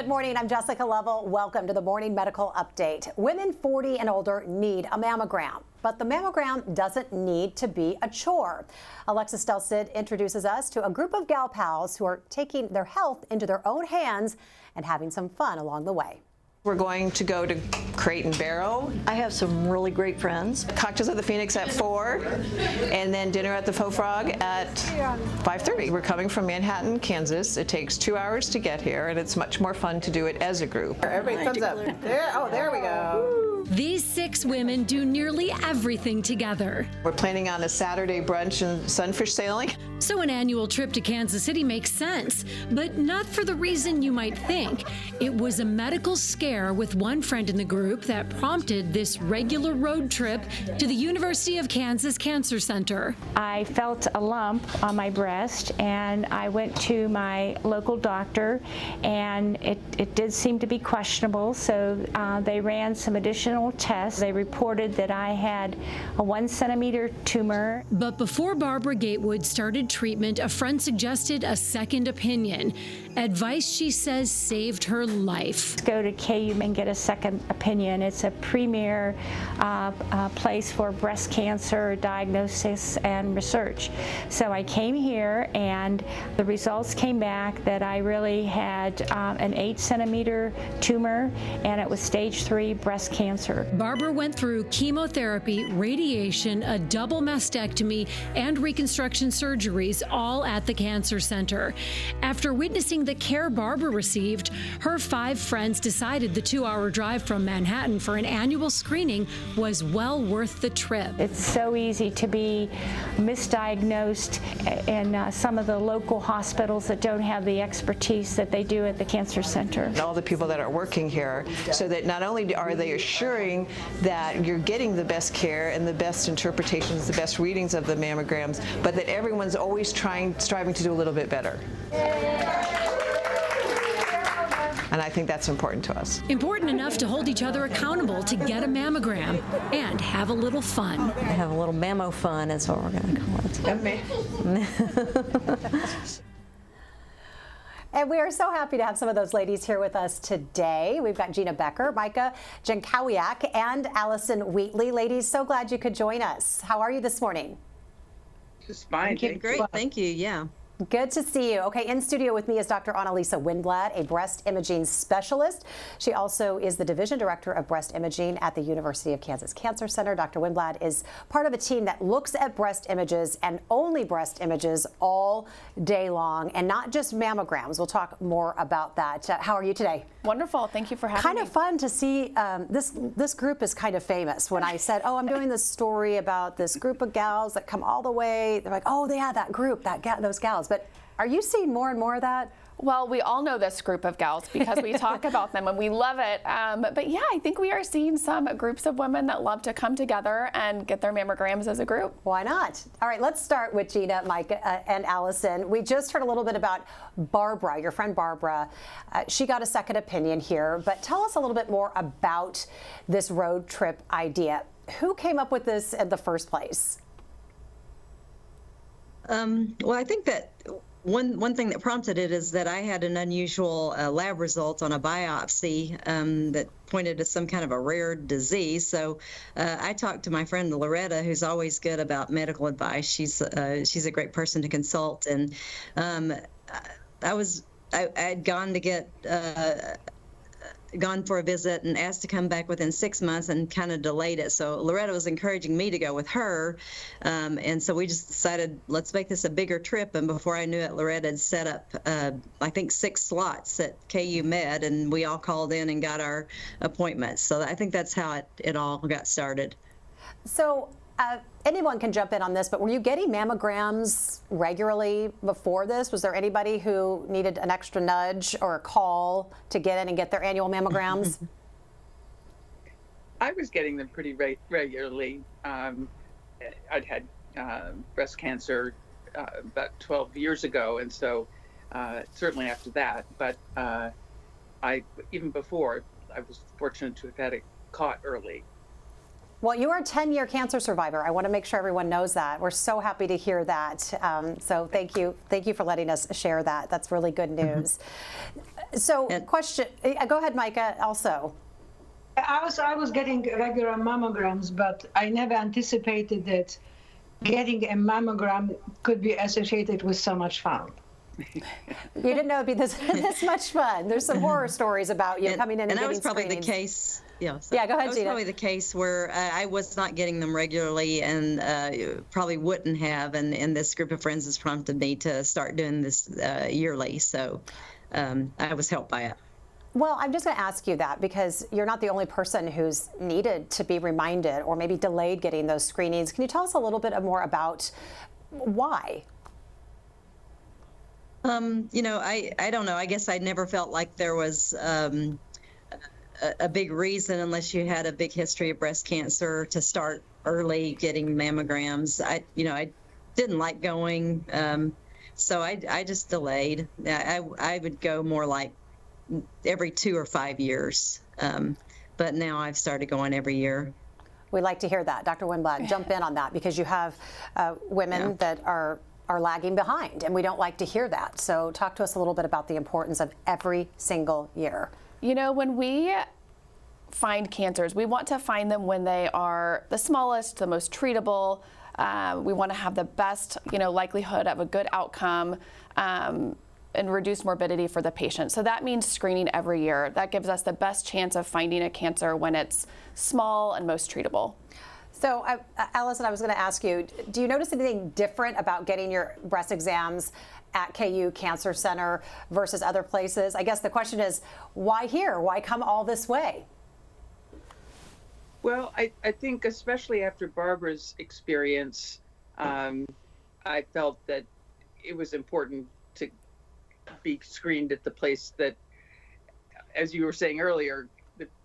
Good morning. I'm Jessica Lovell. Welcome to the Morning Medical Update. Women 40 and older need a mammogram, but the mammogram doesn't need to be a chore. Alexis Del Cid introduces us to a group of gal pals who are taking their health into their own hands and having some fun along the way. We're going to go to Crate and Barrel. I have some really great friends. Cocktails at the Phoenix at 4, and then dinner at the Faux Frog at 5:30. We're coming from Manhattan, Kansas. It takes 2 hours to get here, and it's much more fun to do it as a group. Everybody thumbs up. There we go. These 6 women do nearly everything together. We're planning on a Saturday brunch and sunfish sailing. So an annual trip to Kansas City makes sense, but not for the reason you might think. It was a medical scare with one friend in the group that prompted this regular road trip to the University of Kansas Cancer Center. I felt a lump on my breast, and I went to my local doctor, and it did seem to be questionable, so they ran some additional tests. They reported that I had a 1-centimeter tumor. But before Barbara Gatewood started treatment, a friend suggested a second opinion. Advice she says saved her life. Go to KU and get a second opinion. It's a premier place for breast cancer diagnosis and research. So I came here, and the results came back that I really had an 8-centimeter tumor, and it was stage 3 breast cancer. Barbara went through chemotherapy, radiation, a double mastectomy, and reconstruction surgeries, all at the cancer center. After witnessing the care Barbara received, her 5 friends decided the 2-hour drive from Manhattan for an annual screening was well worth the trip. It's so easy to be misdiagnosed in some of the local hospitals that don't have the expertise that they do at the cancer center. All the people that are working here, so that not only are they assuring that you're getting the best care and the best interpretations, the best readings of the mammograms, but that everyone's always striving to do a little bit better. And I think that's important to us. Important enough to hold each other accountable to get a mammogram and have a little fun. Have a little mammo fun is what we're going to call it. And we are so happy to have some of those ladies here with us today. We've got Gina Becker, Micah Jankowiak, and Allison Wheatley. Ladies, so glad you could join us. How are you this morning? Just fine. Great, thank you, yeah. Good to see you. Okay, in studio with me is Dr. Annalisa Winblad, a breast imaging specialist. She also is the Division Director of Breast Imaging at the University of Kansas Cancer Center. Dr. Winblad is part of a team that looks at breast images and only breast images all day long, and not just mammograms. We'll talk more about that. How are you today? Wonderful. Thank you for having me. Kind of fun to see. This group is kind of famous. When I said, oh, I'm doing this story about this group of gals that come all the way, they're like, oh, yeah, that group, those gals. But are you seeing more and more of that? Well, we all know this group of gals because we talk about them and we love it. But yeah, I think we are seeing some groups of women that love to come together and get their mammograms as a group. Why not? All right, let's start with Gina, Mike, and Allison. We just heard a little bit about Barbara, your friend Barbara. She got a second opinion here, but tell us a little bit more about this road trip idea. Who came up with this in the first place? Well, I think that one thing that prompted it is that I had an unusual lab result on a biopsy that pointed to some kind of a rare disease. So I talked to my friend Loretta, who's always good about medical advice. She's a great person to consult, and I had gone for a visit and asked to come back within 6 months and kind of delayed it. So Loretta was encouraging me to go with her. And so we just decided, let's make this a bigger trip. And before I knew it, Loretta had set up, I think, 6 slots at KU Med, and we all called in and got our appointments. So I think that's how it all got started. So anyone can jump in on this, but were you getting mammograms regularly before this? Was there anybody who needed an extra nudge or a call to get in and get their annual mammograms? I was getting them pretty regularly. I'd had breast cancer about 12 years ago, and so certainly after that. But even before, I was fortunate to have had it caught early. Well, you are a 10-year cancer survivor. I want to make sure everyone knows that. We're so happy to hear that. So thank you for letting us share that. That's really good news. So, question. Go ahead, Micah. Also, I was getting regular mammograms, but I never anticipated that getting a mammogram could be associated with so much fun. You didn't know it'd be this much fun. There's some horror stories about you coming in and that getting was probably screenings. the case. Yes. Yeah, go ahead, That was Gina. probably the case where I was not getting them regularly, and probably wouldn't have. And this group of friends has prompted me to start doing this yearly. So I was helped by it. Well, I'm just going to ask you that because you're not the only person who's needed to be reminded or maybe delayed getting those screenings. Can you tell us a little bit more about why? You know, I don't know. I guess I never felt like there was a big reason, unless you had a big history of breast cancer, to start early getting mammograms. I didn't like going, so I just delayed. I would go more like every 2 or 5 years, but now I've started going every year. We'd like to hear that. Dr. Winblad, jump in on that because you have women that are lagging behind, and we don't like to hear that. So talk to us a little bit about the importance of every single year. You know, when we find cancers, we want to find them when they are the smallest, the most treatable. We want to have the best, likelihood of a good outcome and reduce morbidity for the patient. So that means screening every year. That gives us the best chance of finding a cancer when it's small and most treatable. So, Allison, I was going to ask you, do you notice anything different about getting your breast exams at KU Cancer Center versus other places? I guess the question is, why here? Why come all this way? Well, I think especially after Barbara's experience, I felt that it was important to be screened at the place that, as you were saying earlier,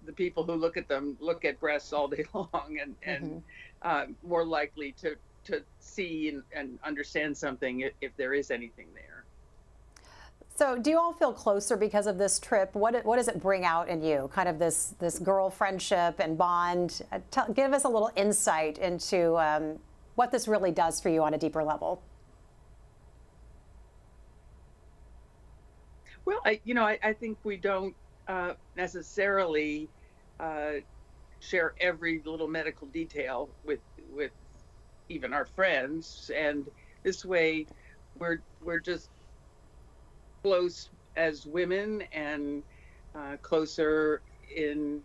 the people who look at breasts all day long and more likely to see and understand something if there is anything there. So do you all feel closer because of this trip? What does it bring out in you? Kind of this girl friendship and bond? Give us a little insight into what this really does for you on a deeper level. Well, I think we don't necessarily share every little medical detail with even our friends, and this way we're just close as women and closer in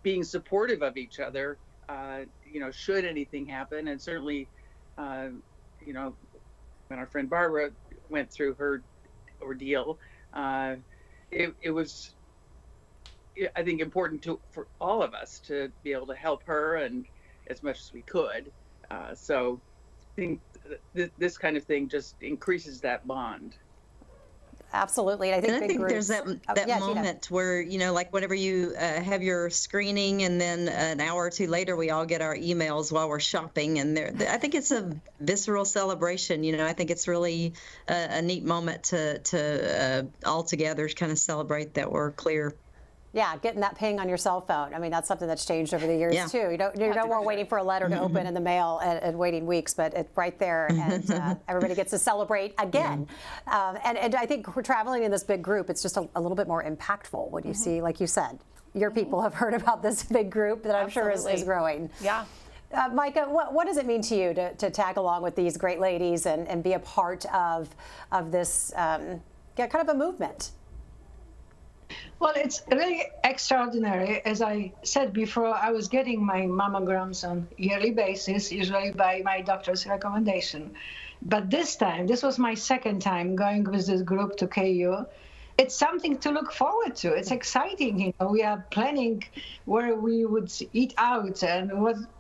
being supportive of each other, should anything happen. And certainly, when our friend Barbara went through her ordeal, it was, I think, important for all of us to be able to help her and as much as we could. So I think this kind of thing just increases that bond. Absolutely. And I think there's that moment where, like whenever you have your screening and then an hour or two later, we all get our emails while we're shopping. And I think it's a visceral celebration. I think it's really a neat moment to all together kind of celebrate that we're clear. Yeah, getting that ping on your cell phone. I mean, that's something that's changed over the years too. You don't more waiting for a letter to open in the mail and waiting weeks, but it's right there, and everybody gets to celebrate again. And I think we're traveling in this big group. It's just a little bit more impactful when you see, like you said, your people have heard about this big group that I'm sure is growing. Yeah. Micah, what does it mean to you to tag along with these great ladies and be a part of this kind of a movement? Well, it's really extraordinary. As I said before, I was getting my mammograms on a yearly basis, usually by my doctor's recommendation. But this time, this was my second time going with this group to KU. It's something to look forward to. It's exciting. We are planning where we would eat out and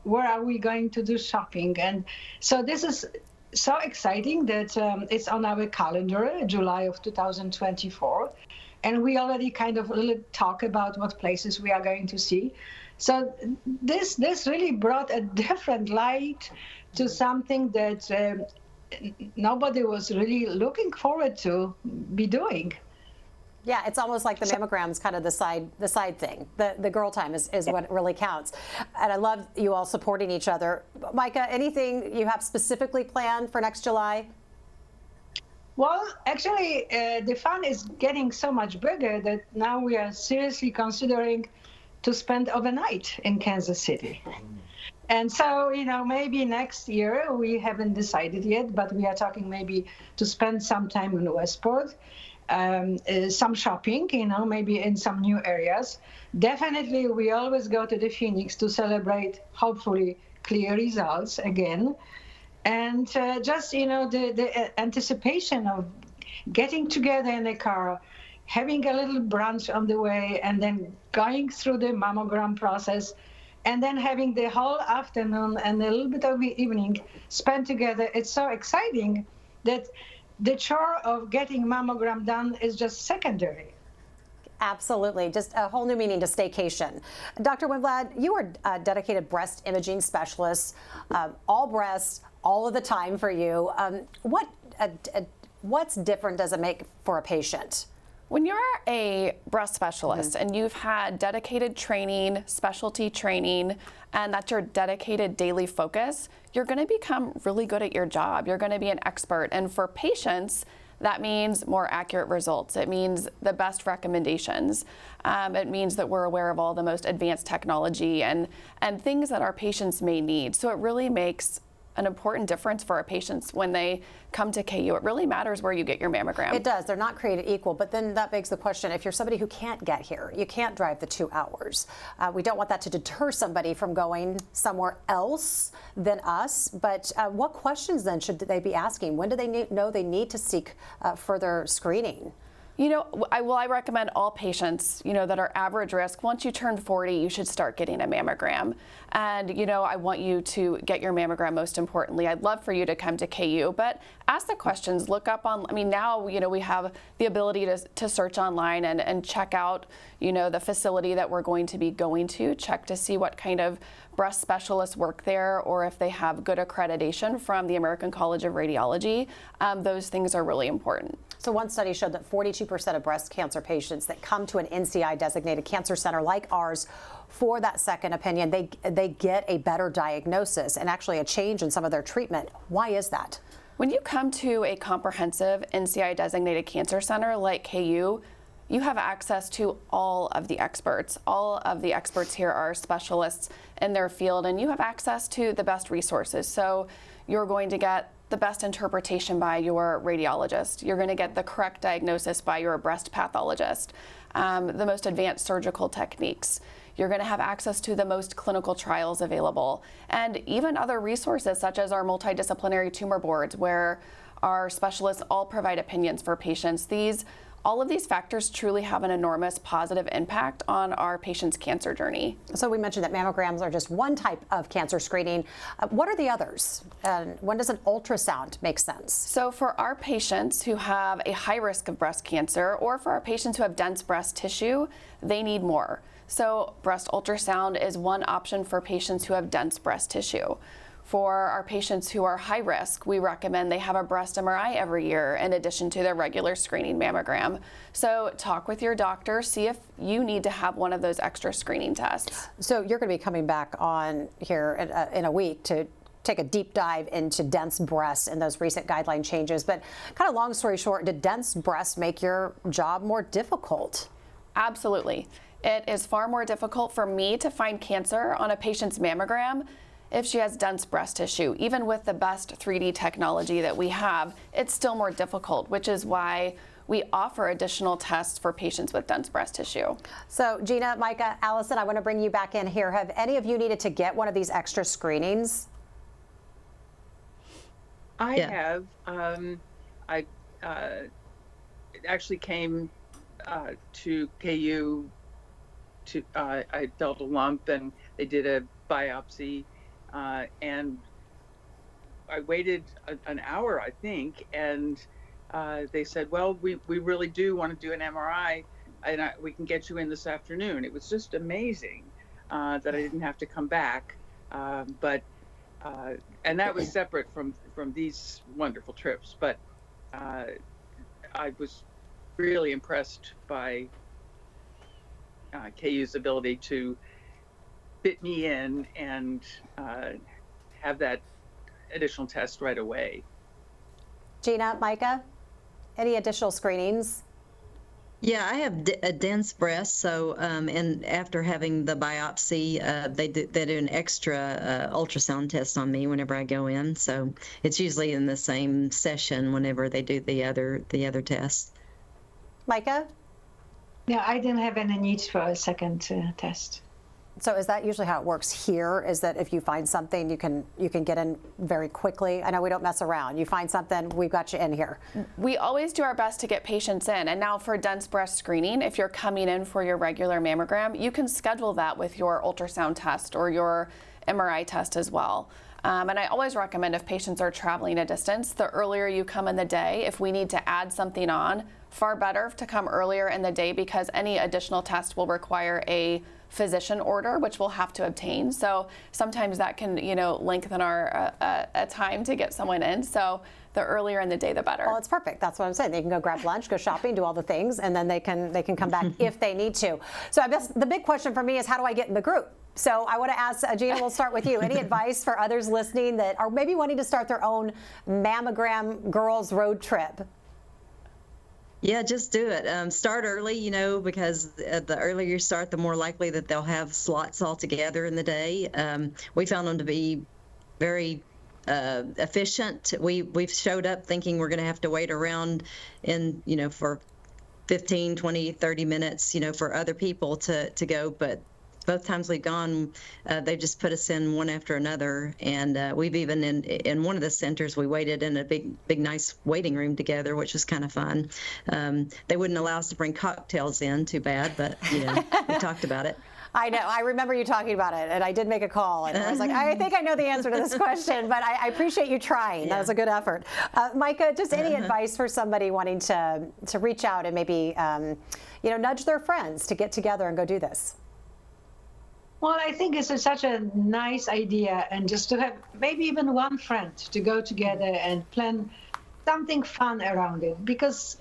where are we going to do shopping. And so this is so exciting that it's on our calendar, July of 2024. And we already kind of really talk about what places we are going to see. So this really brought a different light to something that nobody was really looking forward to be doing. Yeah, it's almost like the mammogram's kind of the side thing. The girl time is what really counts. And I love you all supporting each other. Micah, anything you have specifically planned for next July? Well, actually, the fund is getting so much bigger that now we are seriously considering to spend overnight in Kansas City. And so, maybe next year, we haven't decided yet, but we are talking maybe to spend some time in Westport, some shopping, maybe in some new areas. Definitely, we always go to the Phoenix to celebrate, hopefully, clear results again. And just, the anticipation of getting together in a car, having a little brunch on the way, and then going through the mammogram process, and then having the whole afternoon and a little bit of the evening spent together. It's so exciting that the chore of getting mammogram done is just secondary. Absolutely. Just a whole new meaning to staycation. Dr. Winblad, you are a dedicated breast imaging specialist, all breasts, all of the time for you. What's different does it make for a patient? When you're a breast specialist and you've had dedicated training, specialty training, and that's your dedicated daily focus, you're going to become really good at your job. You're going to be an expert. And for patients, that means more accurate results. It means the best recommendations. It means that we're aware of all the most advanced technology and things that our patients may need. So it really makes an important difference for our patients when they come to KU. It really matters where you get your mammogram. It does. They're not created equal, but then that begs the question, if you're somebody who can't get here, you can't drive the 2 hours. We don't want that to deter somebody from going somewhere else than us, but what questions then should they be asking? When do they know they need to seek further screening? I recommend all patients, that are average risk. Once you turn 40, you should start getting a mammogram. And, I want you to get your mammogram most importantly. I'd love for you to come to KU, but ask the questions, look up on, now, we have the ability to search online and check out, the facility that we're going to be going to, check to see what kind of breast specialists work there or if they have good accreditation from the American College of Radiology. Those things are really important. So one study showed that 42% of breast cancer patients that come to an NCI designated cancer center like ours for that second opinion, they get a better diagnosis and actually a change in some of their treatment. Why is that? When you come to a comprehensive NCI designated cancer center like KU, you have access to all of the experts. All of the experts here are specialists in their field, and you have access to the best resources. So you're going to get the best interpretation by your radiologist. You're going to get the correct diagnosis by your breast pathologist, the most advanced surgical techniques. You're going to have access to the most clinical trials available, and even other resources such as our multidisciplinary tumor boards, where our specialists all provide opinions for patients. All of these factors truly have an enormous positive impact on our patients' cancer journey. So we mentioned that mammograms are just one type of cancer screening. What are the others? And when does an ultrasound make sense? So for our patients who have a high risk of breast cancer, or for our patients who have dense breast tissue, they need more. So breast ultrasound is one option for patients who have dense breast tissue. For our patients who are high risk, we recommend they have a breast MRI every year in addition to their regular screening mammogram. So talk with your doctor, see if you need to have one of those extra screening tests. So you're going to be coming back on here in a week to take a deep dive into dense breasts and those recent guideline changes. But kind of long story short, did dense breasts make your job more difficult? Absolutely. It is far more difficult for me to find cancer on a patient's mammogram if she has dense breast tissue. Even with the best 3D technology that we have, it's still more difficult, which is why we offer additional tests for patients with dense breast tissue. So Gina, Micah, Allison, I want to bring you back in here. Have any of you needed to get one of these extra screenings? I have. I actually came to KU. I felt a lump, and they did a biopsy. And I waited an hour, I think, and they said, well, we really do want to do an MRI, and we can get you in this afternoon. It was just amazing that I didn't have to come back. And that was separate from these wonderful trips. But I was really impressed by KU's ability to fit me in and have that additional test right away. Gina, Micah, any additional screenings? Yeah, I have a dense breast, so and after having the biopsy, they do an extra ultrasound test on me whenever I go in. So it's usually in the same session whenever they do the other tests. Micah? Yeah, I didn't have any needs for a second test. So is that usually how it works here, is that if you find something, you can get in very quickly? I know we don't mess around. You find something, we've got you in here. We always do our best to get patients in. And now for dense breast screening, if you're coming in for your regular mammogram, you can schedule that with your ultrasound test or your MRI test as well. And I always recommend if patients are traveling a distance, the earlier you come in the day, if we need to add something on, far better to come earlier in the day because any additional test will require a physician order, which we'll have to obtain. So sometimes that can, lengthen our time to get someone in. So the earlier in the day, the better. Well, it's perfect. That's what I'm saying. They can go grab lunch, go shopping, do all the things, and then they can come back if they need to. So I guess the big question for me is, how do I get in the group? So I want to ask, Gina, we'll start with you. Any advice for others listening that are maybe wanting to start their own mammogram girls road trip? Yeah, just do it. Start early, because the earlier you start, the more likely that they'll have slots all together in the day. We found them to be very efficient. We've showed up thinking we're going to have to wait around for 15, 20, 30 minutes, for other people to go. But both times we've gone, they've just put us in one after another. And we've even in one of the centers, we waited in a big, nice waiting room together, which was kind of fun. They wouldn't allow us to bring cocktails in, too bad, but we talked about it. I know. I remember you talking about it, and I did make a call, and I was like, I think I know the answer to this question, but I appreciate you trying. Yeah. That was a good effort. Micah, just any advice for somebody wanting to reach out and maybe, nudge their friends to get together and go do this? Well, I think it's such a nice idea, and just to have maybe even one friend to go together and plan something fun around it. Because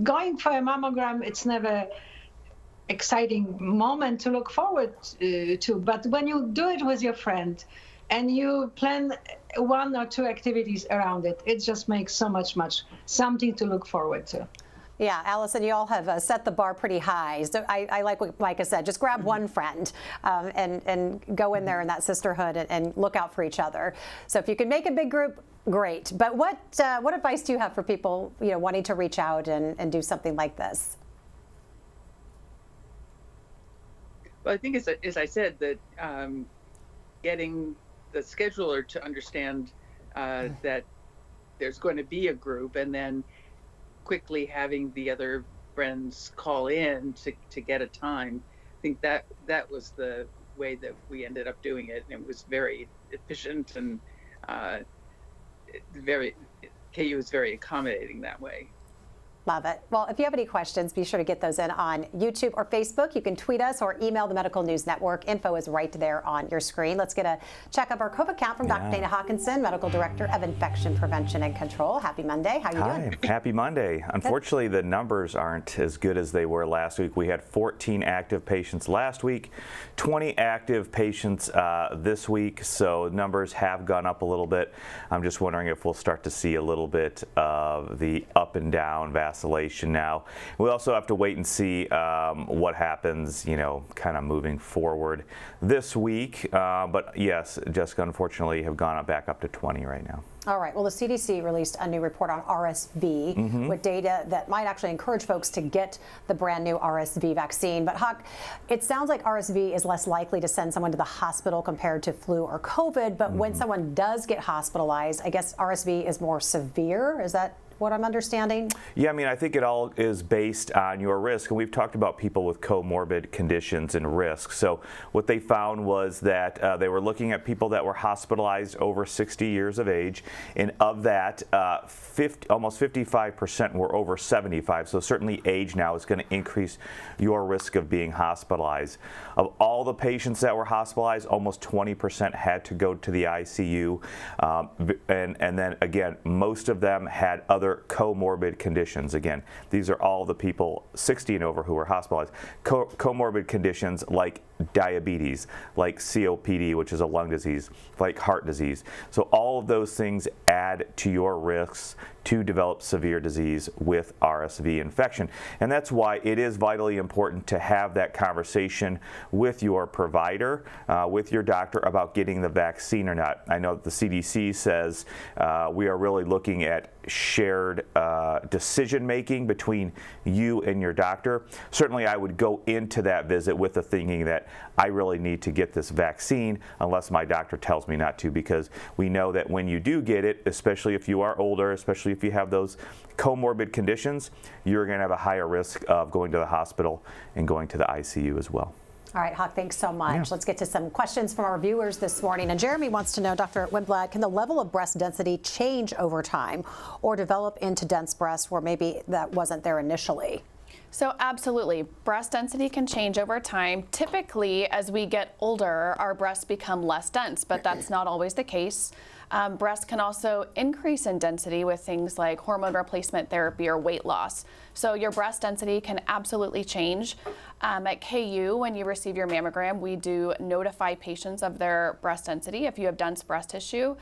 going for a mammogram, it's never exciting moment to look forward to. But when you do it with your friend and you plan one or two activities around it, it just makes so much something to look forward to. Yeah, Allison, you all have set the bar pretty high. So I like what Micah said. Just grab one friend and go in there in that sisterhood and look out for each other. So if you can make a big group, great. But what advice do you have for people wanting to reach out and do something like this? Well, I think as I said, that getting the scheduler to understand that there's going to be a group, and then quickly having the other friends call in to get a time. I think that was the way that we ended up doing it, and it was very efficient and KU was very accommodating that way. Love it. Well, if you have any questions, be sure to get those in on YouTube or Facebook. You can tweet us or email the Medical News Network. Info is right there on your screen. Let's get a check of our COVID count from Dr. Dana Hawkinson, Medical Director of Infection Prevention and Control. Happy Monday. How are you doing? Happy Monday. Unfortunately, the numbers aren't as good as they were last week. We had 14 active patients last week, 20 active patients this week, so numbers have gone up a little bit. I'm just wondering if we'll start to see a little bit of the up and down vacillation now. We also have to wait and see what happens, kind of moving forward this week. But yes, Jessica, unfortunately, have gone back up to 20 right now. All right. Well, the CDC released a new report on RSV with data that might actually encourage folks to get the brand new RSV vaccine. But Hawk, it sounds like RSV is less likely to send someone to the hospital compared to flu or COVID. But when someone does get hospitalized, I guess RSV is more severe. Is that what I'm understanding? Yeah, I think it all is based on your risk. And we've talked about people with comorbid conditions and risk. So what they found was that they were looking at people that were hospitalized over 60 years of age. And of that, almost 55% were over 75. So certainly age now is going to increase your risk of being hospitalized. Of all the patients that were hospitalized, almost 20% had to go to the ICU. And then again, most of them had other other comorbid conditions. Again, these are all the people 60 and over who are hospitalized. Comorbid conditions like diabetes, like COPD, which is a lung disease, like heart disease. So all of those things add to your risks to develop severe disease with RSV infection. And that's why it is vitally important to have that conversation with your provider, with your doctor about getting the vaccine or not. I know that the CDC says we are really looking at shared decision making between you and your doctor. Certainly I would go into that visit with the thinking that I really need to get this vaccine unless my doctor tells me not to, because we know that when you do get it, especially if you are older, especially if you have those comorbid conditions, you're going to have a higher risk of going to the hospital and going to the ICU as well. All right, Hawk, thanks so much. Yeah. Let's get to some questions from our viewers this morning. And Jeremy wants to know, Dr. Winblad, can the level of breast density change over time or develop into dense breasts where maybe that wasn't there initially? So absolutely, breast density can change over time. Typically, as we get older, our breasts become less dense, but that's not always the case. Breast can also increase in density with things like hormone replacement therapy or weight loss. So your breast density can absolutely change. At KU, when you receive your mammogram, we do notify patients of their breast density. If you have dense breast tissue,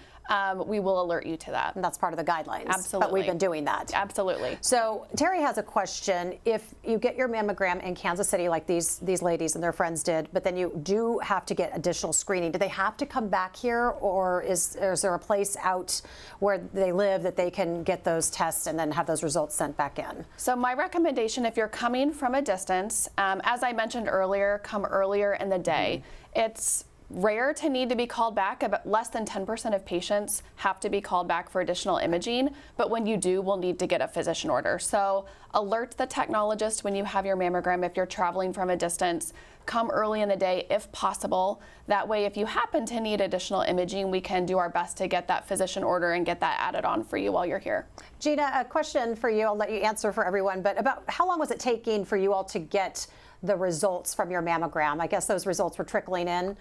we will alert you to that. And that's part of the guidelines. Absolutely. But we've been doing that. Absolutely. So Terry has a question. If you get your mammogram in Kansas City like these ladies and their friends did, but then you do have to get additional screening, do they have to come back here, or is there a place out where they live that they can get those tests and then have those results sent back in? So my recommendation, if you're coming from a distance, as I mentioned earlier, come earlier in the day. It's rare to need to be called back. About less than 10% of patients have to be called back for additional imaging, but when you do, we'll need to get a physician order. So alert the technologist when you have your mammogram if you're traveling from a distance. Come early in the day if possible. That way, if you happen to need additional imaging, we can do our best to get that physician order and get that added on for you while you're here. Gina, a question for you. I'll let you answer for everyone, but about how long was it taking for you all to get the results from your mammogram? I guess those results were trickling in.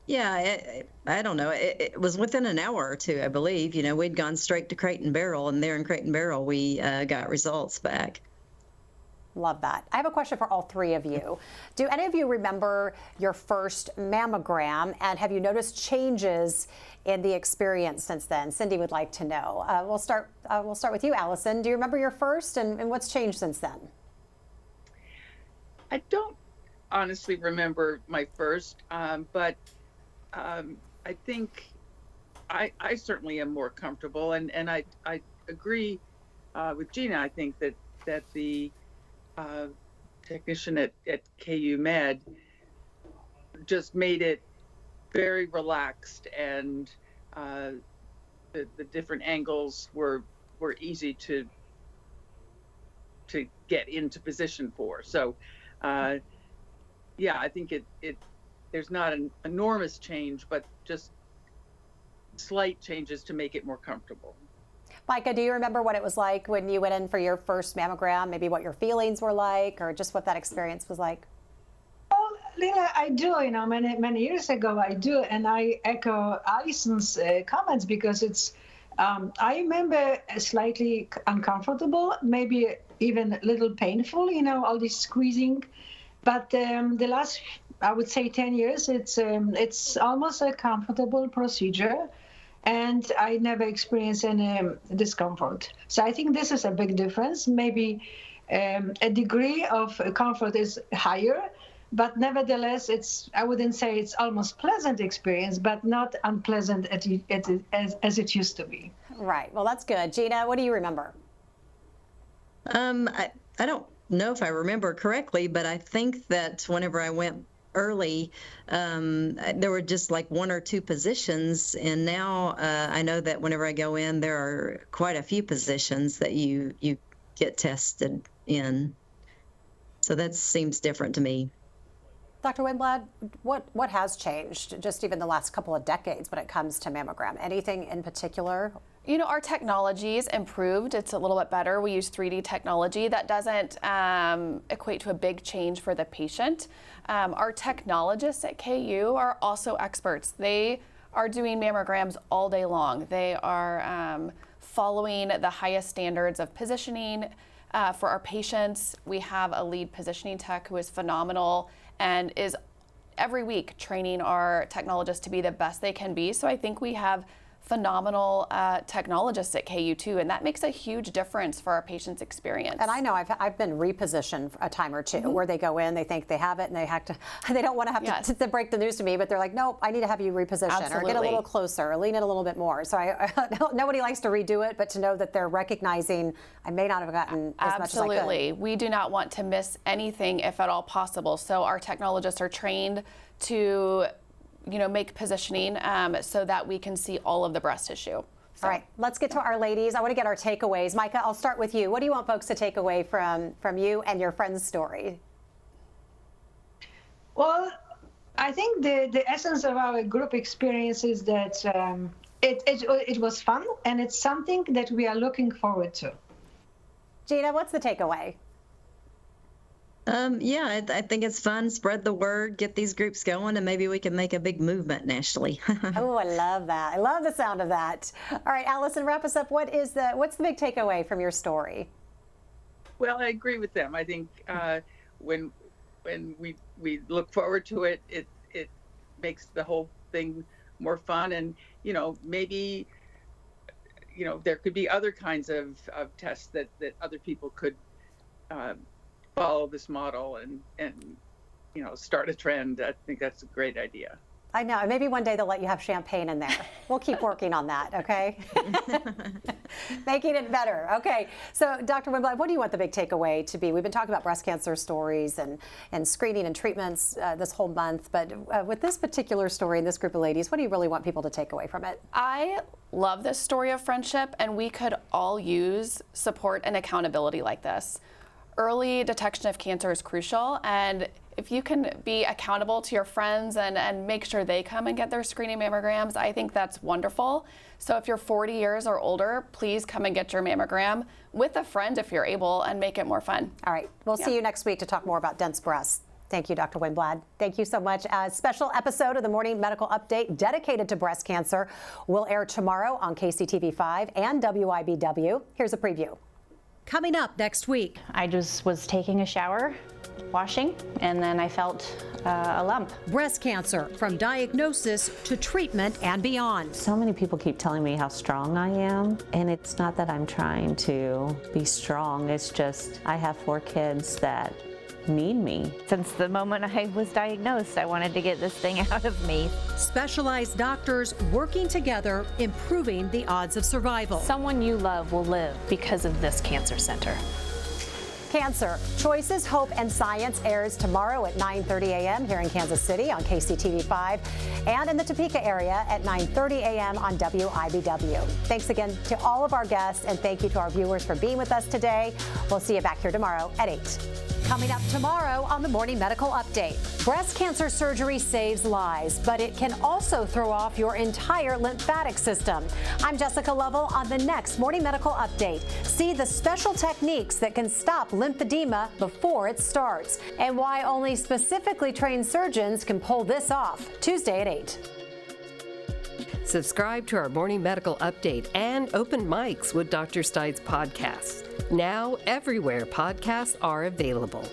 Yeah, I don't know. It was within an hour or two, I believe. You know, we'd gone straight to Crate and Barrel, and there in Crate and Barrel, we got results back. Love that. I have a question for all three of you. Do any of you remember your first mammogram, and have you noticed changes in the experience since then? Cindy would like to know. We'll start with you, Allison. Do you remember your first, and what's changed since then? I don't honestly remember my first, but I think I certainly am more comfortable, and I agree with Gina. I think that the technician at KU Med just made it very relaxed, and the different angles were easy to get into position for. So yeah, I think there's not an enormous change, but just slight changes to make it more comfortable. Micah, do you remember what it was like when you went in for your first mammogram? Maybe what your feelings were like, or just what that experience was like? Well, Lena, I do. You know, many years ago, I do, and I echo Allison's comments because it's. I remember slightly uncomfortable, maybe even a little painful. You know, all this squeezing, but the last, I would say, 10 years, it's almost a comfortable procedure. And I never experienced any discomfort. So I think this is a big difference. Maybe a degree of comfort is higher, but nevertheless, I wouldn't say it's almost pleasant experience, but not unpleasant as it used to be. Right. Well, that's good. Gina, what do you remember? I don't know if I remember correctly, but I think that whenever I went early, there were just like one or two positions, and now I know that whenever I go in, there are quite a few positions that you get tested in. So that seems different to me. Dr. Winblad, what has changed just even the last couple of decades when it comes to mammogram? Anything in particular? You know, our technology's improved. It's a little bit better. We use 3D technology. That doesn't equate to a big change for the patient. Our technologists at KU are also experts. They are doing mammograms all day long. They are following the highest standards of positioning for our patients. We have a lead positioning tech who is phenomenal and is every week training our technologists to be the best they can be. So I think we have phenomenal technologists at KU2, and that makes a huge difference for our patients' experience. And I know I've been repositioned a time or two where they go in, they think they have it, and they don't want to have to break the news to me, but they're like, nope, I need to have you reposition or get a little closer or lean in a little bit more. So nobody likes to redo it, but to know that they're recognizing I may not have gotten as much as I could. Absolutely. We do not want to miss anything if at all possible. So our technologists are trained to make positioning so that we can see all of the breast tissue. So. All right, let's get to our ladies. I want to get our takeaways. Micah, I'll start with you. What do you want folks to take away from you and your friend's story? Well, I think the essence of our group experience is that it was fun, and it's something that we are looking forward to. Gina, what's the takeaway? I think it's fun. Spread the word, get these groups going, and maybe we can make a big movement nationally. Oh, I love that. I love the sound of that. All right, Allison, wrap us up. What's the big takeaway from your story? Well, I agree with them. I think when we look forward to it, it makes the whole thing more fun, and maybe there could be other kinds of tests that other people could follow this model and start a trend. I think that's a great idea. I know. And maybe one day they'll let you have champagne in there. We'll keep working on that, okay? Making it better. Okay. So, Dr. Winblad, what do you want the big takeaway to be? We've been talking about breast cancer stories and screening and treatments this whole month, but with this particular story and this group of ladies, what do you really want people to take away from it? I love this story of friendship, and we could all use support and accountability like this. Early detection of cancer is crucial, and if you can be accountable to your friends and make sure they come and get their screening mammograms, I think that's wonderful. So if you're 40 years or older, please come and get your mammogram with a friend if you're able, and make it more fun. All right. We'll see you next week to talk more about dense breasts. Thank you, Dr. Winblad. Thank you so much. A special episode of the Morning Medical Update dedicated to breast cancer will air tomorrow on KCTV5 and WIBW. Here's a preview. Coming up next week. I just was taking a shower, washing, and then I felt a lump. Breast cancer, from diagnosis to treatment and beyond. So many people keep telling me how strong I am, and it's not that I'm trying to be strong, it's just I have 4 kids that need me. Since the moment I was diagnosed, I wanted to get this thing out of me. Specialized doctors working together, improving the odds of survival. Someone you love will live because of this cancer center. Cancer, Choices, Hope, and Science airs tomorrow at 9:30 a.m. here in Kansas City on KCTV5 and in the Topeka area at 9:30 a.m. on WIBW. Thanks again to all of our guests, and thank you to our viewers for being with us today. We'll see you back here tomorrow at 8. Coming up tomorrow on the Morning Medical Update. Breast cancer surgery saves lives, but it can also throw off your entire lymphatic system. I'm Jessica Lovell on the next Morning Medical Update. See the special techniques that can stop lymphedema before it starts, and why only specifically trained surgeons can pull this off. Tuesday at 8. Subscribe to our Morning Medical Update and Open Mics with Dr. Stites podcasts. Now, everywhere podcasts are available.